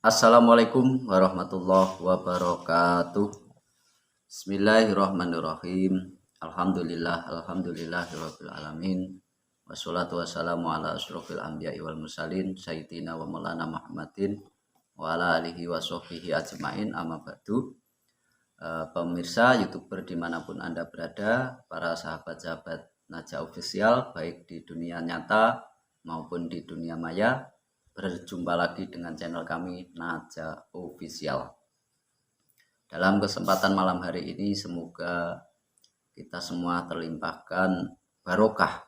Assalamualaikum warahmatullahi wabarakatuh. Bismillahirrahmanirrahim. Alhamdulillahirabbil alamin. Wassalatu wassalamu ala asyrofil anbiya'i wal mursalin sayyidina wa maulana Muhammadin wa ala alihi wa sahbihi ajmain, amma ba'du. Pemirsa YouTuber dimanapun Anda berada, para sahabat-sahabat Naja Official baik di dunia nyata maupun di dunia maya, berjumpa lagi dengan channel kami Naja Official. Dalam kesempatan malam hari ini semoga kita semua terlimpahkan barokah,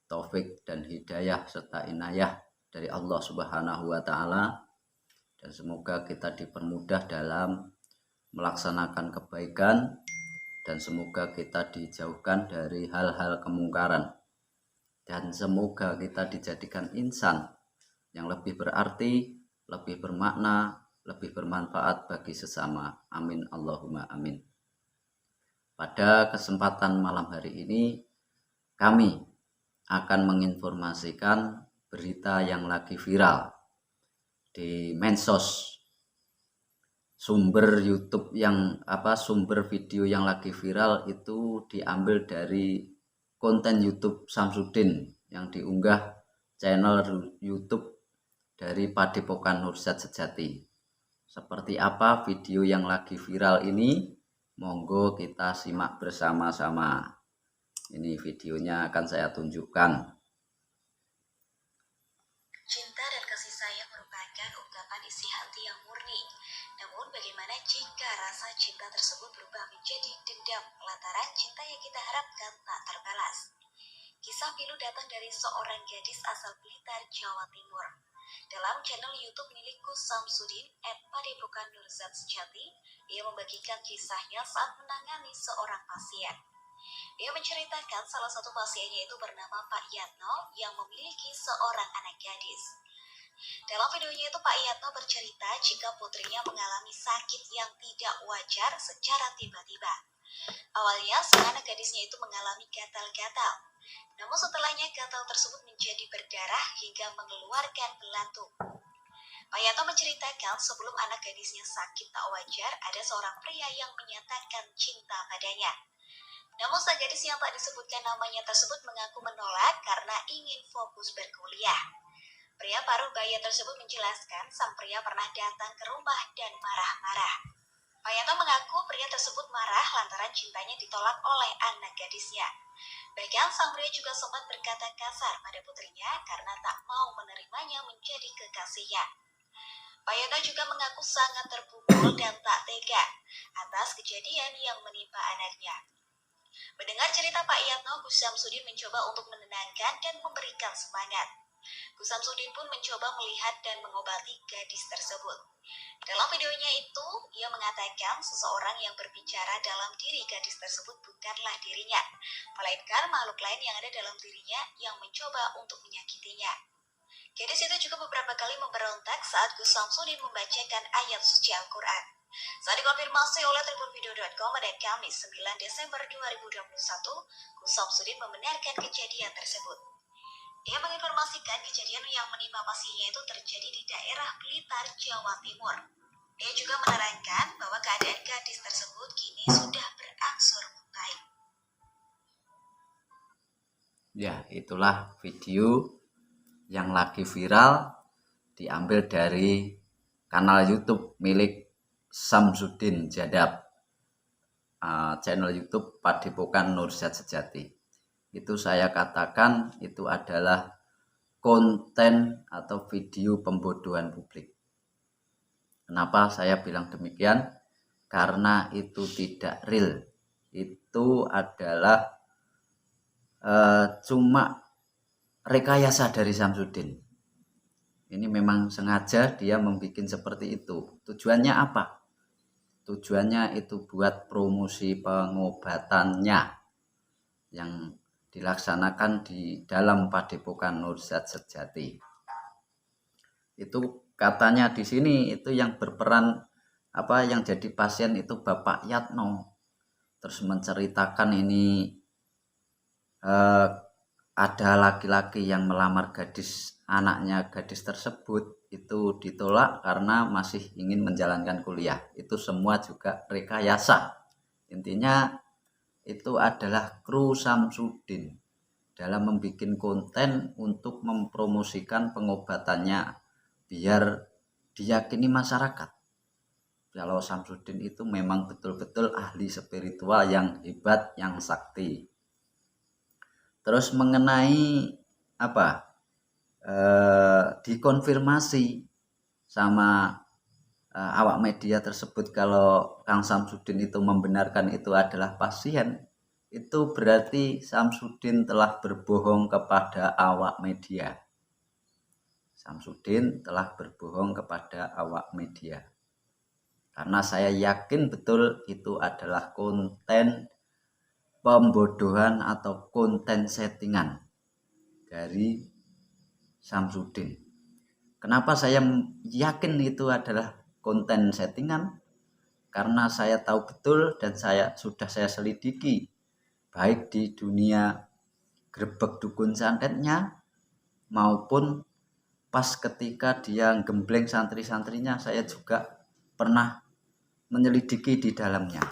taufik dan hidayah serta inayah dari Allah Subhanahu wa taala, dan semoga kita dipermudah dalam melaksanakan kebaikan, dan semoga kita dijauhkan dari hal-hal kemungkaran, dan semoga kita dijadikan insan yang lebih berarti, lebih bermakna, lebih bermanfaat bagi sesama. Amin Allahumma amin. Pada kesempatan malam hari ini kami akan menginformasikan berita yang lagi viral di medsos. Sumber video yang lagi viral itu diambil dari konten YouTube Samsudin yang diunggah channel YouTube dari Padepokan Nursyad Sejati. Seperti apa video yang lagi viral ini? Monggo kita simak bersama-sama. Ini videonya akan saya tunjukkan. Cinta dan kasih sayang merupakan ungkapan isi hati yang murni. Namun bagaimana jika rasa cinta tersebut berubah menjadi dendam lantaran cinta yang kita harapkan tak terbalas? Kisah pilu datang dari seorang gadis asal Blitar, Jawa Timur. Dalam channel YouTube milikku Samsudin @Padepokan Nursyad Sejati, ia membagikan kisahnya saat menangani seorang pasien. Ia menceritakan salah satu pasiennya itu bernama Pak Yatno yang memiliki seorang anak gadis. Dalam videonya itu Pak Yatno bercerita jika putrinya mengalami sakit yang tidak wajar secara tiba-tiba. Awalnya sang anak gadisnya itu mengalami gatal-gatal. Namun setelahnya gatal tersebut menjadi berdarah hingga mengeluarkan belatung. Pak Yanto menceritakan sebelum anak gadisnya sakit tak wajar, ada seorang pria yang menyatakan cinta padanya. Namun sang gadis yang tak disebutkan namanya tersebut mengaku menolak karena ingin fokus berkuliah. Pria paruh baya tersebut menjelaskan sang pria pernah datang ke rumah dan marah-marah. Pak Yanto mengaku pria tersebut marah lantaran cintanya ditolak oleh anak gadisnya. Bahkan sang pria juga sempat berkata kasar pada putrinya karena tak mau menerimanya menjadi kekasihnya. Pak Yanto juga mengaku sangat terpukul dan tak tega atas kejadian yang menimpa anaknya. Mendengar cerita Pak Yatno, Gus Samsudin mencoba untuk menenangkan dan memberikan semangat. Gus Samsudin pun mencoba melihat dan mengobati gadis tersebut. Dalam videonya itu, ia mengatakan seseorang yang berbicara dalam diri gadis tersebut bukanlah dirinya, melainkan makhluk lain yang ada dalam dirinya yang mencoba untuk menyakitinya. Gadis itu juga beberapa kali memberontak saat Gus Samsudin membacakan ayat suci Al-Quran. Saat dikonfirmasi oleh tribunvideo.com pada Kamis 9 Desember 2021, Gus Samsudin membenarkan kejadian tersebut. Ia menginformasikan kejadian yang menimpa pasiennya itu terjadi di daerah Blitar, Jawa Timur. Ia juga menerangkan bahwa keadaan gadis tersebut kini sudah berangsur membaik. Ya, itulah video yang lagi viral diambil dari kanal YouTube milik Samsudin Jadab, channel YouTube Padepokan Nursyad Sejati. Itu saya katakan itu adalah konten atau video pembodohan publik. Kenapa saya bilang demikian? Karena itu tidak real. Itu adalah cuma rekayasa dari Samsudin. Ini memang sengaja dia membuat seperti itu. Tujuannya apa? Tujuannya itu buat promosi pengobatannya yang dilaksanakan di dalam Padepokan Nursyad Sejati. Itu katanya di sini itu yang berperan yang jadi pasien itu Bapak Yatno. Terus menceritakan ini ada laki-laki yang melamar gadis anaknya gadis tersebut itu ditolak karena masih ingin menjalankan kuliah. Itu semua juga rekayasa. Intinya itu adalah kru Samsudin dalam membuat konten untuk mempromosikan pengobatannya biar diyakini masyarakat kalau Samsudin itu memang betul-betul ahli spiritual yang hebat, yang sakti. Terus mengenai apa? Dikonfirmasi sama awak media tersebut kalau Kang Samsudin itu membenarkan itu adalah pasien, itu berarti Samsudin telah berbohong kepada awak media. Samsudin telah berbohong kepada awak media. Karena saya yakin betul itu adalah konten pembodohan atau konten settingan dari Samsudin. Kenapa saya yakin itu adalah konten settingan? Karena saya tahu betul dan saya selidiki baik di dunia grebek dukun santetnya maupun pas ketika dia gembleng santri-santrinya, saya juga pernah menyelidiki di dalamnya.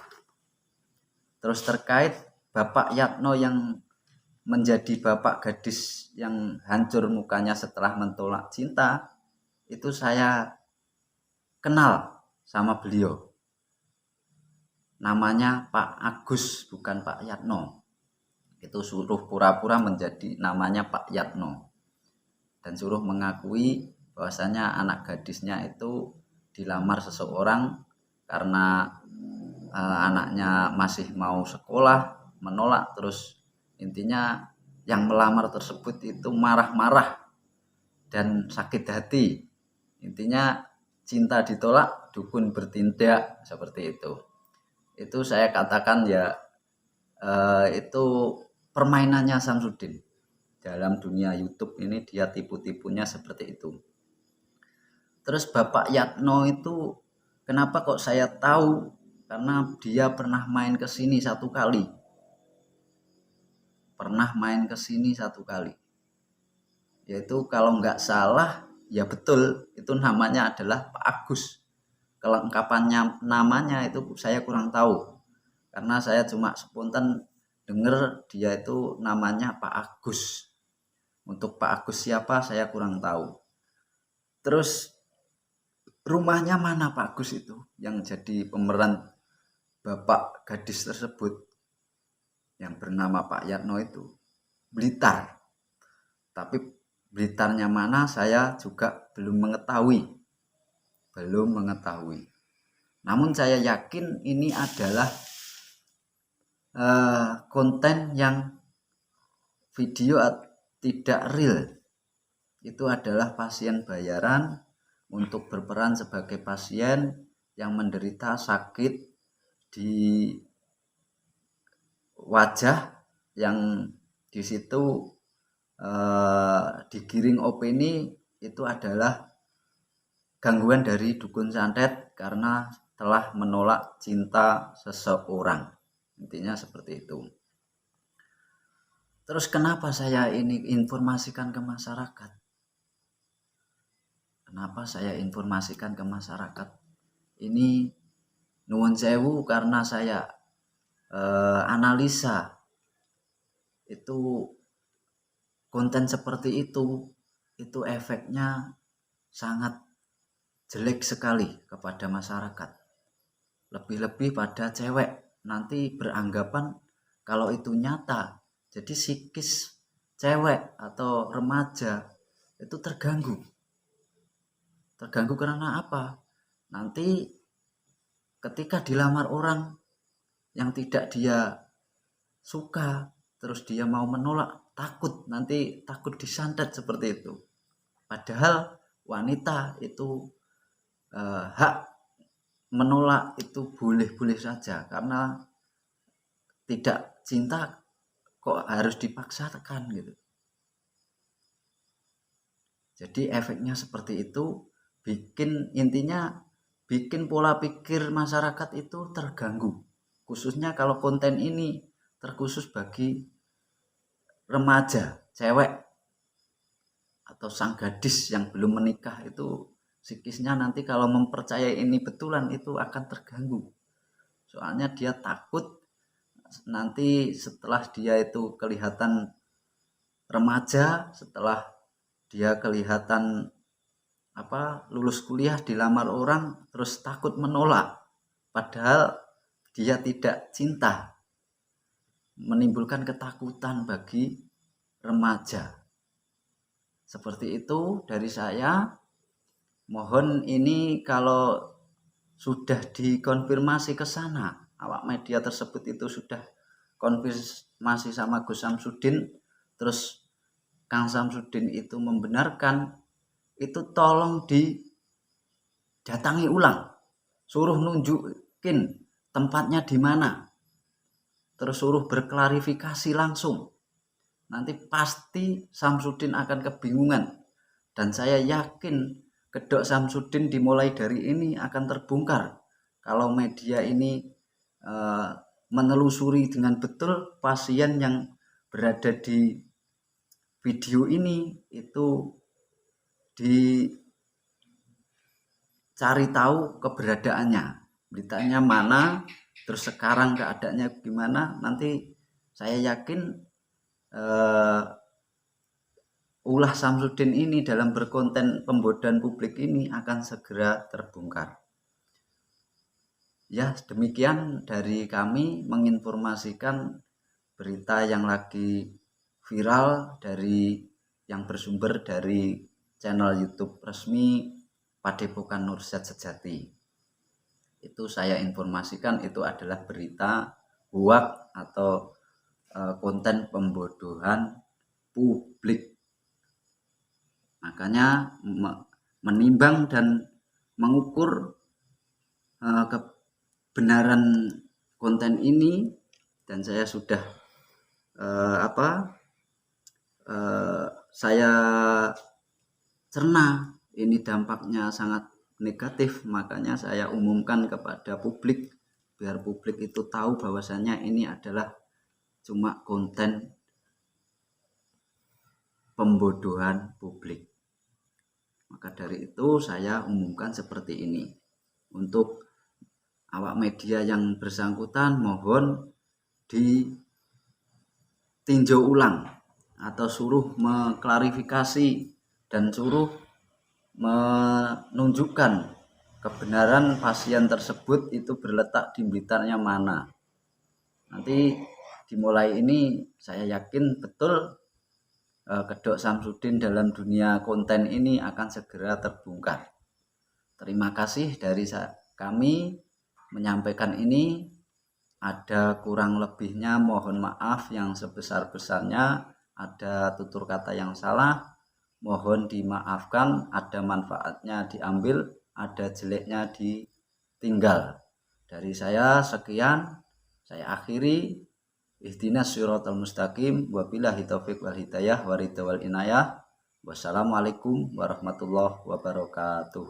Terus terkait Bapak Yatno yang menjadi bapak gadis yang hancur mukanya setelah mentolak cinta, itu saya kenal sama beliau. Namanya Pak Agus, bukan Pak Yatno. Itu suruh pura-pura menjadi namanya Pak Yatno. Dan suruh mengakui bahwasanya anak gadisnya itu dilamar seseorang karena anaknya masih mau sekolah, menolak. Terus intinya yang melamar tersebut itu marah-marah dan sakit hati. Intinya cinta ditolak, dukun bertindak, seperti itu. Itu saya katakan ya itu permainannya Samsudin. Dalam dunia YouTube ini dia tipu-tipunya seperti itu. Terus Bapak Yatno itu kenapa kok saya tahu? Karena dia pernah main ke sini satu kali. Yaitu kalau nggak salah, ya betul, itu namanya adalah Pak Agus. Kelengkapannya namanya itu saya kurang tahu. Karena saya cuma spontan dengar dia itu namanya Pak Agus. Untuk Pak Agus siapa saya kurang tahu. Terus rumahnya mana Pak Agus itu yang jadi pemeran bapak gadis tersebut yang bernama Pak Yatno itu? Blitar. Tapi Blitarnya mana saya juga belum mengetahui. Namun saya yakin ini adalah konten yang video tidak real. Itu adalah pasien bayaran untuk berperan sebagai pasien yang menderita sakit di wajah yang di situ digiring opini itu adalah gangguan dari dukun santet karena telah menolak cinta seseorang. Intinya seperti itu. Terus kenapa saya ini informasikan ke masyarakat? Ini nuwun sewu karena saya analisa itu konten seperti itu efeknya sangat jelek sekali kepada masyarakat. Lebih-lebih pada cewek, nanti beranggapan kalau itu nyata. Jadi psikis cewek atau remaja itu terganggu. Terganggu karena apa? Nanti ketika dilamar orang yang tidak dia suka, terus dia mau menolak, takut disantet seperti itu. Padahal wanita itu hak menolak itu boleh-boleh saja, karena tidak cinta kok harus dipaksakan gitu. Jadi efeknya seperti itu, bikin pola pikir masyarakat itu terganggu. Khususnya kalau konten ini terkhusus bagi remaja, cewek atau sang gadis yang belum menikah itu psikisnya nanti kalau mempercayai ini betulan itu akan terganggu. Soalnya dia takut nanti setelah dia itu kelihatan remaja, setelah dia kelihatan lulus kuliah dilamar orang terus takut menolak, padahal dia tidak cinta, menimbulkan ketakutan bagi remaja. Seperti itu dari saya. Mohon ini kalau sudah dikonfirmasi ke sana, awak media tersebut itu sudah konfirmasi sama Gus Samsudin, terus Kang Samsudin itu membenarkan, itu tolong didatangi ulang, suruh nunjukin tempatnya di mana, terus suruh berklarifikasi langsung. Nanti pasti Samsudin akan kebingungan, dan saya yakin kedok Samsudin dimulai dari ini akan terbongkar kalau media ini menelusuri dengan betul pasien yang berada di video ini, itu dicari tahu keberadaannya, beritanya mana, terus sekarang keadaannya gimana. Nanti saya yakin ulah Samsudin ini dalam berkonten pembodohan publik ini akan segera terbongkar. Ya, demikian dari kami menginformasikan berita yang lagi viral yang bersumber dari channel YouTube resmi Padepokan Nursyad Sejati. Itu saya informasikan itu adalah berita hoax atau konten pembodohan publik. Makanya menimbang dan mengukur kebenaran konten ini, dan saya sudah saya cerna ini dampaknya sangat negatif, makanya saya umumkan kepada publik biar publik itu tahu bahwasanya ini adalah cuma konten pembodohan publik. Maka dari itu saya umumkan seperti ini. Untuk awak media yang bersangkutan mohon ditinjau ulang atau suruh mengklarifikasi dan suruh menunjukkan kebenaran pasien tersebut itu berletak di Blitarnya mana. Nanti dimulai ini saya yakin betul kedok Samsudin dalam dunia konten ini akan segera terbongkar. Terima kasih dari kami menyampaikan ini. Ada kurang lebihnya mohon maaf yang sebesar-besarnya. Ada tutur kata yang salah, mohon dimaafkan. Ada manfaatnya diambil, ada jeleknya ditinggal. Dari saya sekian, saya akhiri. Ihdinas siratal mustaqim, wabillahi taufiq wal hidayah, waridha wal inayah. Wassalamualaikum warahmatullahi wabarakatuh.